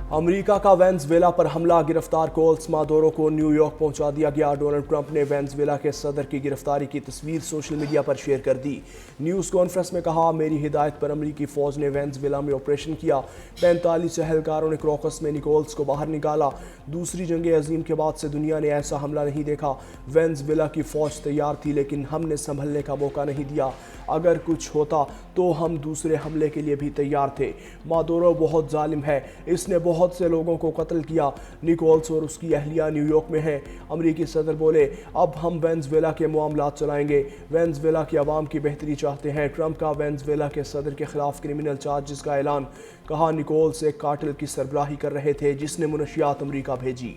America का Venezuela पर हमला, गिरफ्तार कोल्स मादुरो को न्यूयॉर्क पहुंचा दिया गया। डोनाल्ड ट्रंप ने वेनेजुएला के सदर की गिरफ्तारी की तस्वीर सोशल मीडिया पर शेयर कर दी। न्यूज़ कॉन्फ्रेंस में कहा, मेरी हिदायत पर अमेरिकी फौज ने वेनेजुएला में ऑपरेशन किया। 45 एहलकारों ने क्रॉकस में निकोल्स को बाहर निकाला। दूसरी जंग अजीम के बाद से दुनिया ने ऐसा हमला नहीं देखा। वेनेजुएला की फौज तैयार थी, लेकिन हमने संभलने का मौका नहीं दिया। अगर कुछ होता तो हम दूसरे हमले के लिए भी तैयार थे। मादुरो बहुत जालिम है, इसने बहुत से लोगों को कत्ल किया। निकोल्स और उसकी अहलिया न्यूयॉर्क में हैं। अमेरिकी सदर बोले, अब हम वेनेजुएला के मामलात चलाएंगे। वेनेजुएला की आवाम की बेहतरी चाहते हैं। ट्रंप का वेनेजुएला के सदर के खिलाफ क्रिमिनल चार्जेस का ऐलान। कहा, निकोल्स एक कातिल की सरबराही कर रहे थे जिसने मुनशियात अमेरिका भेजी।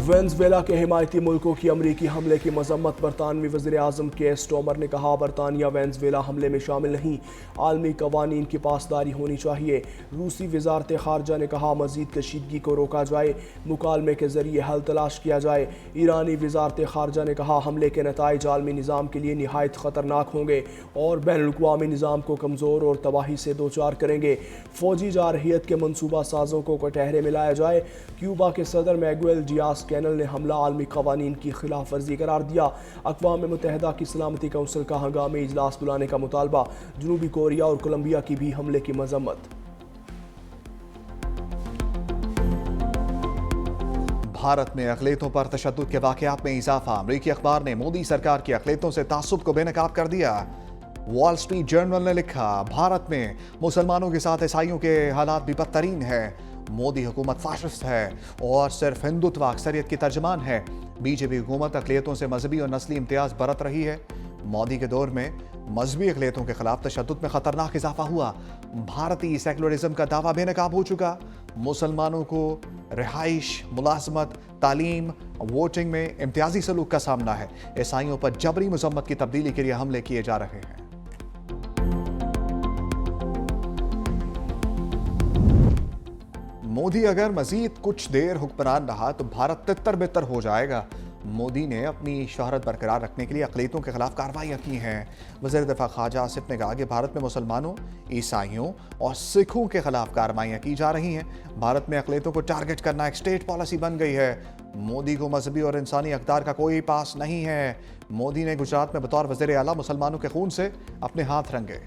वेनेजुएला के हिमायती मुल्कों की अमरीकी हमले की मजम्मत। बरतानवी वज़ीर आज़म केयर स्टार्मर ने कहा, बरतानिया वेनेजुएला हमले में शामिल नहीं, आलमी कवानीन की पासदारी होनी चाहिए। रूसी वजारत खारजा ने कहा, मजीद कशीदगी को रोका जाए, मुकालमे के जरिए हल तलाश किया जाए। ईरानी वजारत खारजा ने कहा, हमले के नताइज आलमी निज़ाम के लिए निहायत ख़तरनाक होंगे और बैनुल-अक़वामी निज़ाम को कमज़ोर और तबाही से दो चार करेंगे। फ़ौजी जारहियत के मनसूबा साजों को कटहरे में लाया जाए। क्यूबा के सदर मैगुएल डियाज कैनल ने हमला आलमी कवानीन की खिलाफ वर्जी करार दिया। अक़वाम मुत्तहिदा की सलामती कौंसिल का हंगामी इजलास बुलाने का मुतालबा। जनूबी कोरिया और कोलंबिया की भी हमले की मजम्मत। भारत में अक़लियतों पर तशद्दुद के वाक़यात में इजाफा। अमरीकी अखबार ने मोदी सरकार की अक़लियतों से तासुब को बेनकाब कर दिया। वॉल स्ट्रीट जर्नल ने लिखा, भारत में मुसलमानों के साथ ईसाइयों के हालात भी बदतरीन है। मोदी हुकूमत फाशिस्ट है और सिर्फ हिंदुत्व अक्सरियत की तर्जमान है। बीजेपी हुकूमत अक़लियतों से मजहबी और नस्ली इम्तियाज़ बरत रही है। मोदी के दौर में मजहबी अक़लियतों के खिलाफ तशद्दुद में ख़तरनाक इजाफा हुआ। भारतीय सेकुलरिज्म का दावा बेनकाब हो चुका। मुसलमानों को रिहाइश, मुलाजमत, तालीम, वोटिंग में इम्तियाजी सलूक का सामना है। ईसाइयों पर जबरी मजम्मत की तब्दीली के लिए हमले किए जा रहे हैं। मोदी अगर मजीद कुछ देर हुक्मरान रहा तो भारत तितर बितर हो जाएगा। मोदी ने अपनी शोहरत बरकरार रखने के लिए अक़लियतों के खिलाफ कार्रवाइयाँ की हैं। वज़ीर दिफ़ा ख्वाजा आसिफ ने कहा कि भारत में मुसलमानों, ईसाइयों और सिखों के खिलाफ कार्रवाइयाँ की जा रही हैं। भारत में अक़लियतों को टारगेट करना एक स्टेट पॉलिसी बन गई है। मोदी को मजहबी और इंसानी अक़दार का कोई पास नहीं है। मोदी ने गुजरात में बतौर वज़ीर आला मुसलमानों के खून से अपने हाथ रंगे।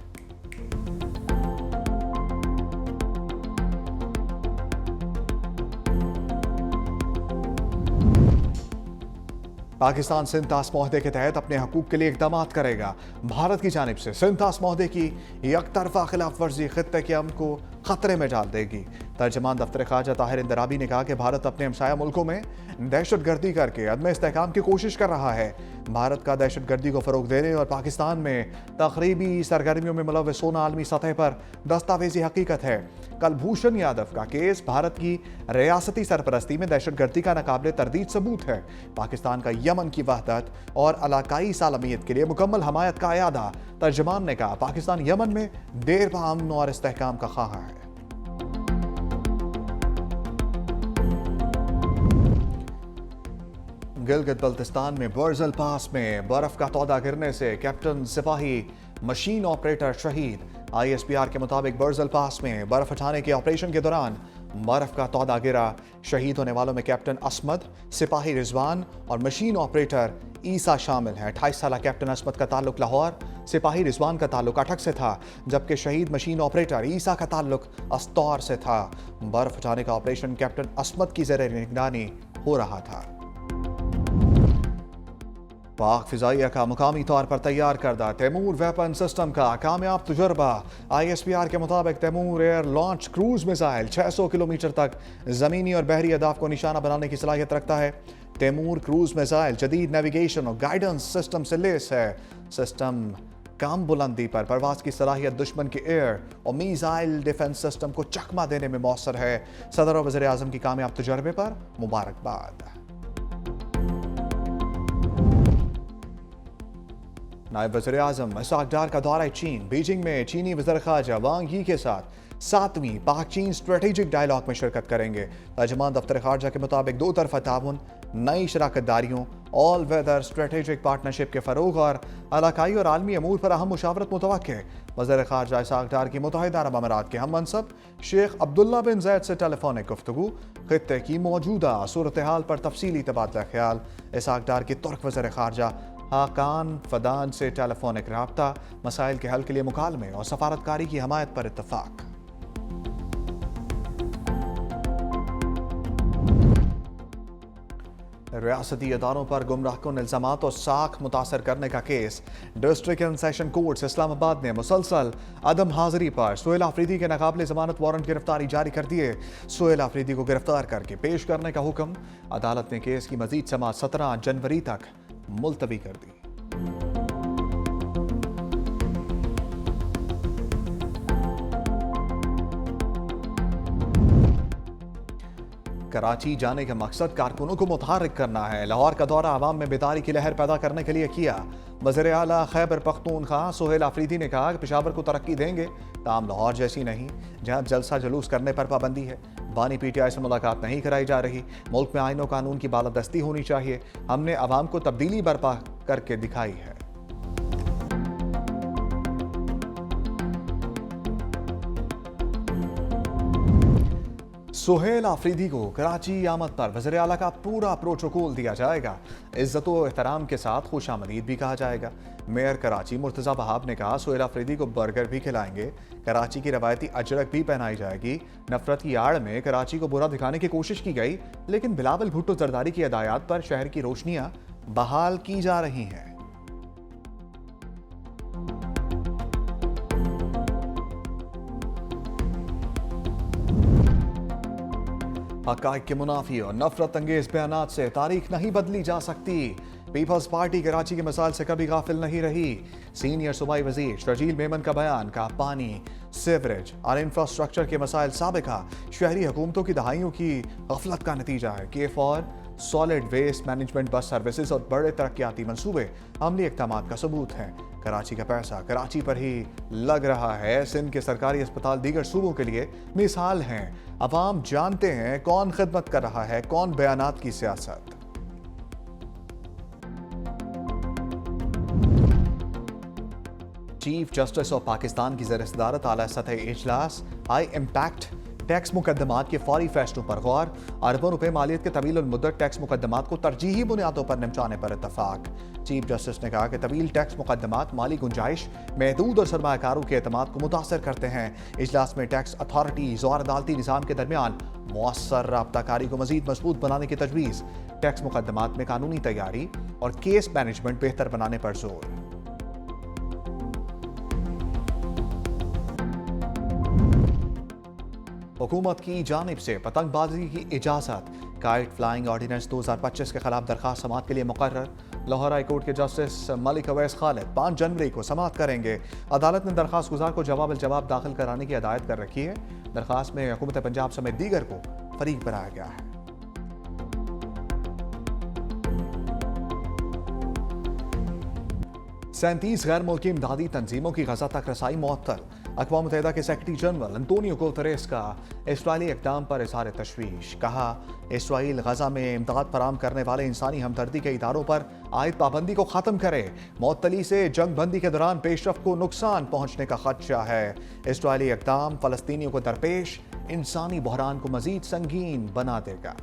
पाकिस्तान सिंध तास मुआहदे के तहत अपने हकूक़ के लिए इक़दाम करेगा। भारत की जानिब से सिंध तास मुआहदे की यकतरफा खिलाफ वर्जी खित्ते के अमन को खतरे में डाल देगी। तर्जमान दफ्तर ख्वाजा ताहिर इंदराबी ने कहा कि भारत अपने हमसाया मुल्कों में दहशत गर्दी करके अदम इस्तेहकाम की कोशिश कर रहा है। भारत का दहशत गर्दी को फ़रोग देने और पाकिस्तान में तक़रीबी सरगर्मियों में मुलव्वस होना आलमी सतह पर दस्तावेजी हकीकत है। कलभूषण यादव का केस भारत की रियासती सरपरस्ती में दहशत गर्दी का नाकाबिले तरदीद सबूत है। पाकिस्तान का यमन की वहदत और इलाकाई सालमियत के लिए मुकम्मल हमायत का अयादा। तर्जमान ने कहा, पाकिस्तान यमन में देर पा अमन और इस्तेहकाम का ख्वाह है। गिलगित बल्तिस्तान में बर्जल पास में बर्फ का तौदा गिरने से कैप्टन सिपाही मशीन ऑपरेटर शहीद। ISPR के मुताबिक बर्जल पास में बर्फ हटाने के ऑपरेशन के दौरान बर्फ का तौदा गिरा। शहीद होने वालों में कैप्टन असमद, सिपाही रिजवान और मशीन ऑपरेटर ईसा शामिल हैं। 28 साल कैप्टन असमद का ताल्लुक लाहौर, सिपाही रिजवान का ताल्लुक अटक से था, जबकि शहीद मशीन ऑपरेटर ईसा का ताल्लुक अस्तौर से था। बर्फ हटाने का ऑपरेशन कैप्टन असमद की ज़ेरे निगरानी हो रहा था। पाक फिजाइया का मुकामी तौर पर तैयार करदा तैमूर वेपन सिस्टम का कामयाब तजुर्बा। ISPR के मुताबिक Taimur air launch cruise missile 600 kilometre तक ज़मीनी और बहरी अहदाफ को निशाना बनाने की सलाहियत रखता है। तैमूर क्रूज मिसाइल जदीद नेविगेशन और गाइडेंस सिस्टम से लेस है। सिस्टम कम बुलंदी पर परवाज की सलाहियत दुश्मन के एयर और मिसाइल डिफेंस सिस्टम को चकमा देने में मौसर है। सदर और वज़ीर आज़म की कामयाब तजुर्बे पर मुबारकबाद। नायब वज़ीर आज़म इसाक डार का दौरा चीन। बीजिंग में चीनी वज़ीर ख़ारजा वांग यी के साथ 7वीं पाक चीन स्ट्रेटेजिक डायलॉग में शिरकत करेंगे। तर्जमान दफ्तर ख़ारजा के मुताबिक दो तरफ़ा ताउन, नई शराकत दारियों ऑल वेदर स्ट्रेटेजिक पार्टनरशिप के फरोग और इलाकाई और आलमी अमूर पर अहम मुशावरत मुतवक्के। वज़ीर ख़ारजा इसाक डार की मुत्तहिदा अरब अमीरात के हम मनसब शेख अब्दुल्ला बिन ज़ैद से टेलीफोनिक गुफ्तगू। खित्ते की मौजूदा सूरत हाल पर तफसीली तबादला ख्याल। इसाक डार की तुर्क वज़ीर ख़ारजा हाकान फदान से टेलीफोनिक रब्ता। मसाइल के हल के लिए मुकालमे और सफारतकारी की हमायत पर इत्तफाक। रियासती अदारों पर गुमराहकुन इल्जामात और साख मुतासर करने का case. District and session courts Islamabad ने मुसलसल अदम हाजिरी पर सुहेल आफरीदी के नाकाबिले जमानत वारंट गिरफ्तारी जारी कर दिए। सुहेल आफरीदी को गिरफ्तार करके पेश करने का हुक्म। अदालत ने केस की मजीद समाअत 17 जनवरी तक मुलतवी कर दी। कराची जाने का मकसद कारकुनों को मुतहर्रिक करना है। लाहौर का दौरा आवाम में बेदारी की लहर पैदा करने के लिए किया। वज़ीर आला खैबर पख्तूनख्वा सुहेल आफरीदी ने कहा कि पेशावर को तरक्की देंगे, ताम लाहौर जैसी नहीं जहां जलसा जुलूस करने पर पाबंदी है। बानी PTI से मुलाकात नहीं कराई जा रही। मुल्क में आईन और कानून की बालादस्ती होनी चाहिए। हमने आवाम को तब्दीली बर्पा करके दिखाई है। सुहेल आफरीदी को कराची आमद पर वज़ीर आला का पूरा प्रोटोकॉल दिया जाएगा। इज्जत व एहतराम के साथ खुशामदीद भी कहा जाएगा। मेयर कराची मुर्तज़ा वहाब ने कहा सुहेल आफरीदी को बर्गर भी खिलाएंगे। कराची की रवायती अजरक भी पहनाई जाएगी। नफरत की आड़ में कराची को बुरा दिखाने की कोशिश की गई, लेकिन बिलावल भुट्टो जरदारी की हिदायत पर शहर की रोशनियां बहाल की जा रही हैं। हक़ाइक़ के मुनाफी और नफरत अंगेज बयानात से तारीख नहीं बदली जा सकती। पीपल्स पार्टी कराची के मसाइल से कभी गाफिल नहीं रही। सीनियर सूबाई वजीर शर्जील मेमन का बयान का पानी, सीवरेज और इंफ्रास्ट्रक्चर के मसाइल साबिका शहरी हुकूमतों की दहाइयों की गफलत का नतीजा है। K4 solid waste management bus services और बड़े तरक्याती मंसूबे अमली इक़दामात का सबूत हैं। कराची का पैसा कराची पर ही लग रहा है। सिंध के सरकारी अस्पताल दीगर सूबों के लिए मिसाल हैं। अवाम जानते हैं कौन खिदमत कर रहा है, कौन बयानात की सियासत। चीफ जस्टिस ऑफ पाकिस्तान की ज़ेर सदारत आला सतह इजलास हाई इम्पैक्ट टैक्स मुकदमात के फौरी फैसलों पर गौर। अरबों रुपए मालियत के तवील मुद्दत टैक्स मुकदमात को तरजीही बुनियादों पर निपटाने पर इत्तफाक। चीफ जस्टिस ने कहा कि तवील टैक्स मुकदमात माली गुंजाइश, महदूद और सरमायाकारों के एतमाद को मुतासर करते हैं। इजलास में टैक्स अथॉरिटीज और अदालती निज़ाम के दरमियान मौसर राब्ताकारी को मजीद मजबूत बनाने की तजवीज़। टैक्स मुकदमात में कानूनी तैयारी और केस मैनेजमेंट बेहतर बनाने पर जोर। हुकूमत की जानिब से पतंगबाजी की इजाज़त। काइट फ्लाइंग ऑर्डिनेंस 2025 के खिलाफ दरखास्त समाअत के लिए मुकर्रर। लाहौर हाई कोर्ट के जस्टिस मलिक अवैस खालिद 5 जनवरी को समाअत करेंगे। अदालत ने दरखास्त गुजार को जवाब दाखिल कराने की हिदायत कर रखी है। दरखास्त में हुकूमत पंजाब समेत दीगर को फरीक बनाया गया है। सैंतीस गैर मुल्की इमदादी तंजीमों की गजा तक रसाई मुअत्तल। अक़वाम मुत्तहिदा के सेक्रेटरी जनरल अंतोनियो गुतेरेस का इसराइली इक़दाम पर इज़हार तशवीश। कहा इसराइल गजा में इमदाद फराहम करने वाले इंसानी हमदर्दी के इदारों पर आयद पाबंदी को ख़त्म करे। मुअत्तली से जंग बंदी के दौरान पेशरफ्त को नुकसान पहुँचने का खदशा है। इसराइली इक़दाम फ़लस्तीनियों को दरपेश इंसानी बहरान को मज़ीद संगीन बना देगा।